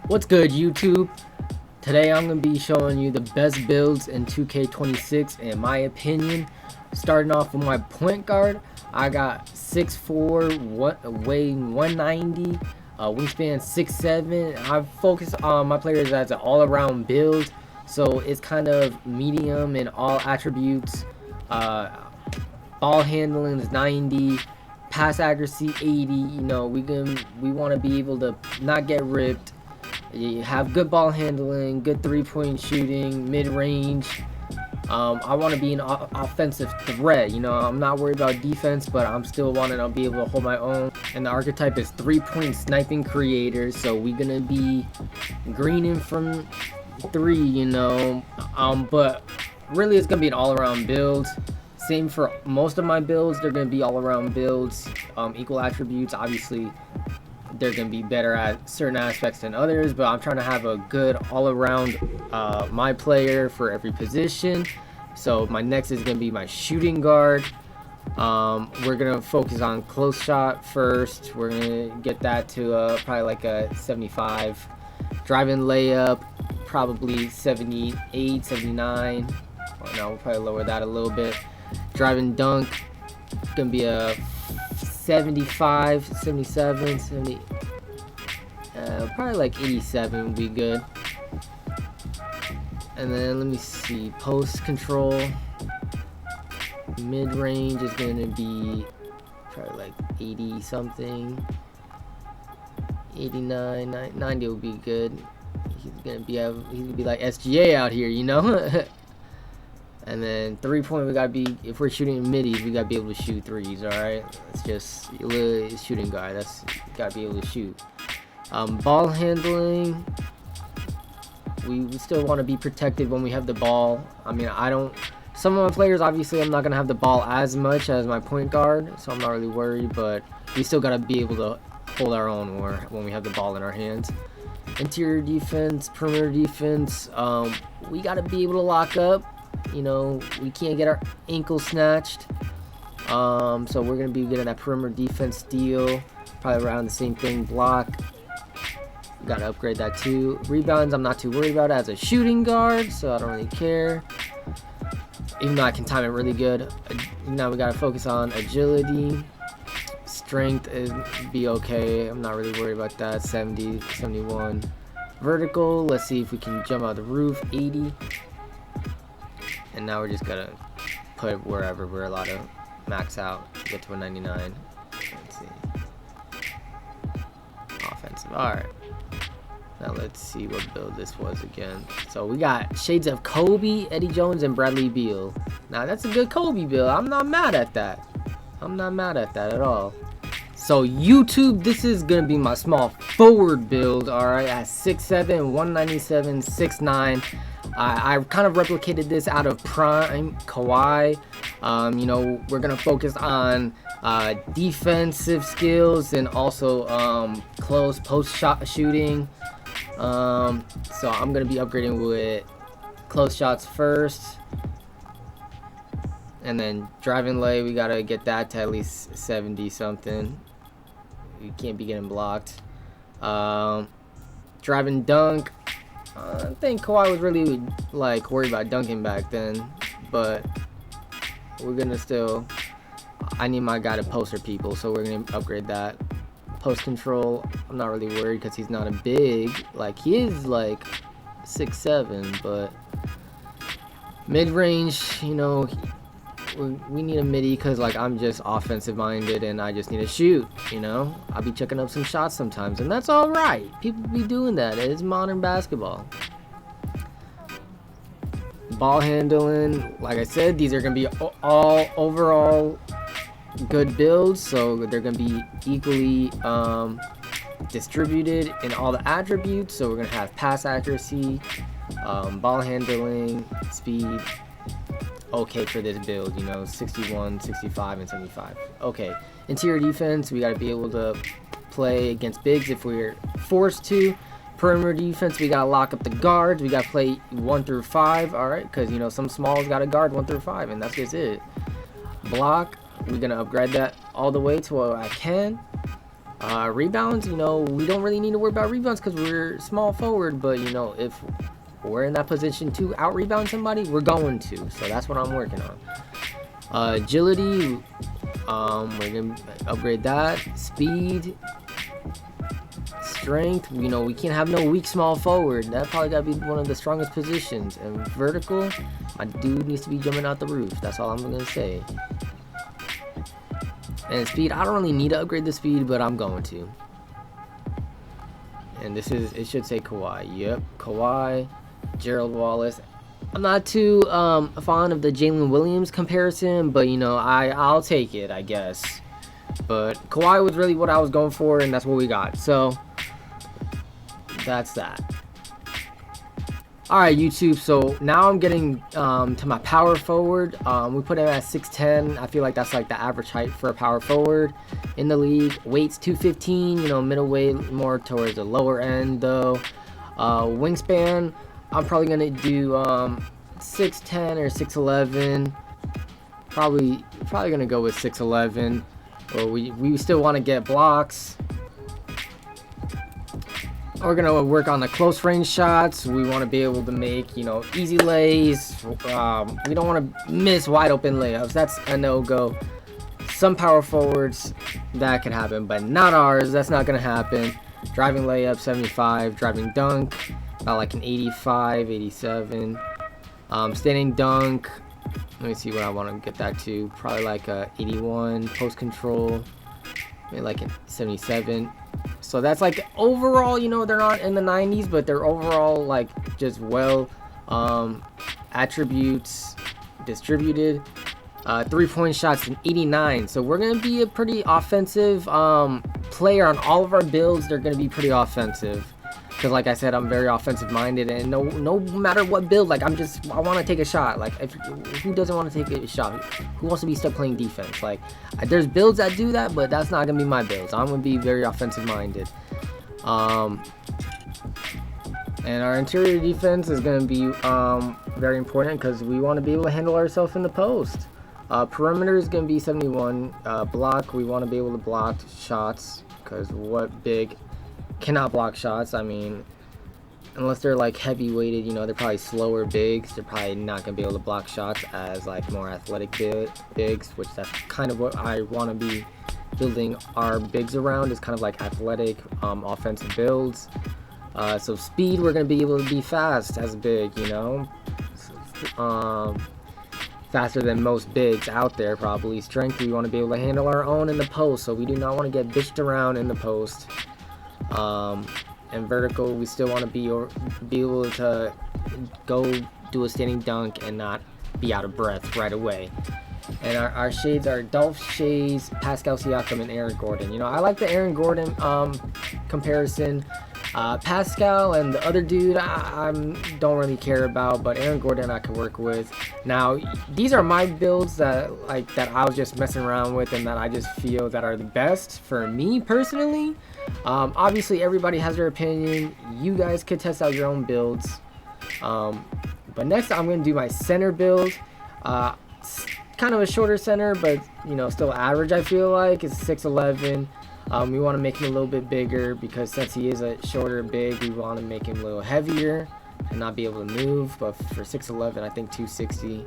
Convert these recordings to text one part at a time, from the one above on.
What's good, YouTube? Today I'm going to be showing you the best builds in 2K26 in my opinion. Starting off with my point guard, I got 6'4", weighing 190, wingspan 6'7". I focus on my players as an all-around build, so it's kind of medium in all attributes. Ball handling is 90, pass accuracy 80. You know, we want to be able to not get ripped. You have good ball handling, good three-point shooting, mid-range. I want to be an offensive threat. You know, I'm not worried about defense, but I'm still wanting to be able to hold my own. And the archetype is three-point sniping creator, so we're gonna be greening from 3. You know, but really it's gonna be an all-around build. Same for most of my builds. They're gonna be all-around builds, equal attributes. Obviously, they're going to be better at certain aspects than others, but I'm trying to have a good all-around my player for every position. So my next is going to be my shooting guard. We're going to focus on close shot first. We're going to get that to probably like a 75. Driving layup, probably 78, 79. Oh, no, we'll probably lower that a little bit. Driving dunk, going to be a 75, 77, 70, probably like 87 would be good. And then let me see, post control, mid range is going to be probably like 80 something, 89, 90 would be good. He's gonna be like SGA out here, you know. And then 3-point, we gotta be, if we're shooting middies, we gotta be able to shoot threes, alright? It's just literally a shooting guard. That's, you gotta be able to shoot. Ball handling, we still want to be protected when we have the ball. I mean, some of my players, obviously, I'm not gonna have the ball as much as my point guard, so I'm not really worried, but we still gotta be able to hold our own when we have the ball in our hands. Interior defense, perimeter defense, we gotta be able to lock up. You know, we can't get our ankle snatched, so we're gonna be getting that perimeter defense steal, probably around the same thing. Block, we gotta upgrade that too. Rebounds, I'm not too worried about it as a shooting guard, so I don't really care, even though I can time it really good. Now we gotta focus on agility. Strength is be okay, I'm not really worried about that. 70, 71. Vertical, let's see if we can jump out the roof. 80. And now we're just gonna put it wherever we're allowed to max out to get to a 99. Let's see. Offensive. Alright. Now let's see what build this was again. So we got shades of Kobe, Eddie Jones, and Bradley Beal. Now that's a good Kobe build. I'm not mad at that. I'm not mad at that at all. So YouTube, this is gonna be my small forward build. Alright, at 6'7", 197, 6'9". I kind of replicated this out of Prime Kawhi. You know, we're gonna focus on defensive skills and also close post shot shooting. So I'm gonna be upgrading with close shots first, and then driving lay, we gotta get that to at least 70 something. You can't be getting blocked. Driving dunk, I think Kawhi was really like worried about dunking back then, but we're gonna still, I need my guy to poster people, so we're gonna upgrade that. Post control, I'm not really worried because he's not a big, like he is like 6'7", but mid range, you know, we need a midi because like I'm just offensive minded and I just need to shoot. You know, I'll be checking up some shots sometimes, and that's all right. People be doing that. It's modern basketball. Ball handling, like I said, these are gonna be all overall good builds, so they're gonna be equally distributed in all the attributes. So we're gonna have pass accuracy, ball handling, speed. Okay for this build, you know, 61, 65, and 75. Okay, interior defense, we got to be able to play against bigs if we're forced to. Perimeter defense, we got to lock up the guards. We got to play 1 through 5, all right, because, you know, some smalls got to guard 1 through 5, and that's just it. Block, we're going to upgrade that all the way to what I can. Rebounds, you know, we don't really need to worry about rebounds because we're small forward, but you know, if we're in that position to out rebound somebody, we're going to. So that's what I'm working on. Agility, we're gonna upgrade that. Speed, strength, you know, we can't have no weak small forward. That probably gotta be one of the strongest positions. And vertical, my dude needs to be jumping out the roof. That's all I'm gonna say. And speed, I don't really need to upgrade the speed, but I'm going to. And this is, it should say Kawhi. Yep, Kawhi, Gerald Wallace. I'm not too fond of the Jalen Williams comparison, but you know, I'll take it, I guess. But Kawhi was really what I was going for, and that's what we got. So that's that. Alright, YouTube, so now I'm getting to my power forward. We put him at 6'10". I feel like that's like the average height for a power forward in the league. Weight's 215, you know, middleweight, more towards the lower end though. Wingspan, I'm probably gonna do 6'10 or 6'11. Probably gonna go with 6'11. But we still want to get blocks. We're gonna work on the close range shots. We want to be able to make, you know, easy lays. We don't want to miss wide open layups. That's a no-go. Some power forwards that could happen, but not ours. That's not gonna happen. Driving layup 75, driving dunk about like an 85, 87. Standing dunk, let me see what I want to get that to. Probably like a 81. Post control, maybe like a 77. So that's like overall, you know, they're not in the 90s, but they're overall like just well attributes distributed. 3-point shots in 89. So we're gonna be a pretty offensive player on all of our builds. They're gonna be pretty offensive because, like I said, I'm very offensive minded, and no matter what build, like I want to take a shot. Like who doesn't want to take a shot? Who wants to be stuck playing defense? Like there's builds that do that, but that's not gonna be my builds. I'm gonna be very offensive minded. And our interior defense is gonna be very important because we want to be able to handle ourselves in the post. Perimeter is gonna be 71. Block, we want to be able to block shots because what big cannot block shots? I mean, unless they're like heavy weighted, you know, they're probably slower bigs. They're probably not gonna be able to block shots as like more athletic bigs, which that's kind of what I want to be building our bigs around, is kind of like athletic offensive builds. So speed, we're gonna be able to be fast as a big, you know, faster than most bigs out there probably. Strength, we want to be able to handle our own in the post, so we do not want to get bitched around in the post. And vertical, we still want to be able to go do a standing dunk and not be out of breath right away. And our shades are Dolph Schayes, Pascal Siakam, and Aaron Gordon. You know, I like the Aaron Gordon comparison. Pascal and the other dude I don't really care about, but Aaron Gordon I could work with. Now these are my builds that I was just messing around with and that I just feel that are the best for me personally. Obviously everybody has their opinion. You guys could test out your own builds. But next I'm going to do my center build. Kind of a shorter center, but you know, still average. I feel like it's 6'11". We want to make him a little bit bigger because since he is a shorter big, we want to make him a little heavier and not be able to move. But for 6'11", I think 260.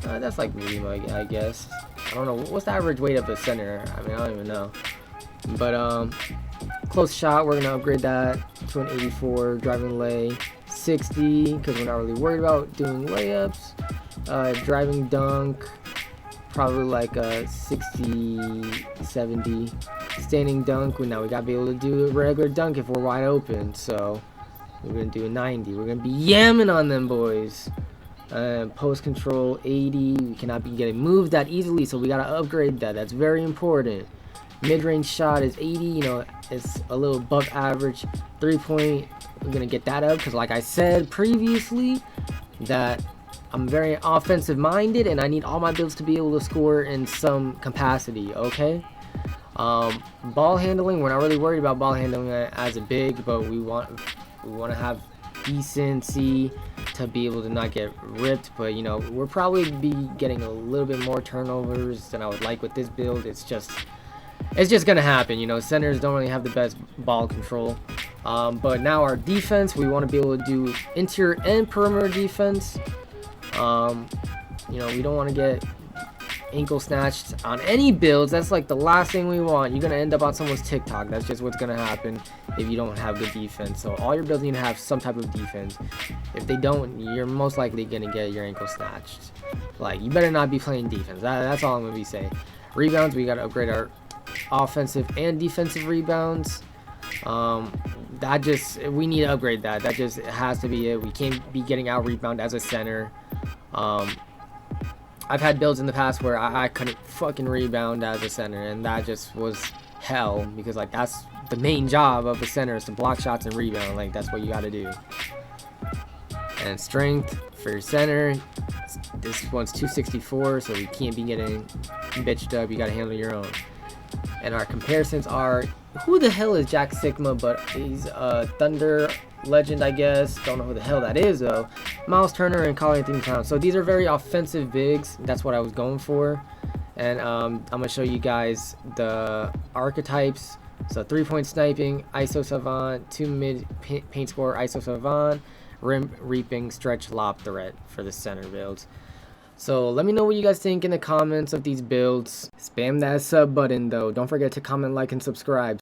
That's like medium, I guess. I don't know what's the average weight of a center. I mean, I don't even know. But close shot, we're gonna upgrade that to an 84. Driving lay 60 because we're not really worried about doing layups. Driving dunk, probably like a 60, 70. Standing dunk, now we gotta be able to do a regular dunk if we're wide open. So we're gonna do a 90. We're gonna be yamming on them boys. Post control 80. We cannot be getting moved that easily, so we gotta upgrade that. That's very important. Mid-range shot is 80. You know, it's a little above average. 3-point, we're gonna get that up because, like I said previously, that I'm very offensive minded and I need all my builds to be able to score in some capacity. Okay. Ball handling, we're not really worried about ball handling as a big, but we want to have decency to be able to not get ripped. But you know, we'll probably be getting a little bit more turnovers than I would like with this build. It's just it's just gonna happen. You know, centers don't really have the best ball control. But now our defense, we want to be able to do interior and perimeter defense. You know, we don't want to get ankle snatched on any builds. That's like the last thing we want. You're gonna end up on someone's TikTok. That's just what's gonna happen if you don't have good defense. So all your builds need to have some type of defense. If they don't, you're most likely gonna get your ankle snatched. Like, you better not be playing defense. That's all I'm gonna be saying. Rebounds, we gotta upgrade our offensive and defensive rebounds. We need to upgrade that. That just has to be it. We can't be getting out rebound as a center. I've had builds in the past where I couldn't fucking rebound as a center, and that just was hell, because like that's the main job of a center, is to block shots and rebound. Like, that's what you got to do. And strength for your center, this one's 264, so we can't be getting bitched up. You got to handle your own. And our comparisons are, who the hell is Jack Sigma? But he's a Thunder legend, I guess. Don't know who the hell that is though. Miles Turner and Karl Anthony Towns. So these are very offensive bigs. That's what I was going for. And I'm gonna show you guys the archetypes. So 3-point sniping, ISO savant, 2 mid paint scorer, ISO savant, rim reaping, stretch, lob threat for the center builds. So let me know what you guys think in the comments of these builds. Spam that sub button though. Don't forget to comment, like, and subscribe.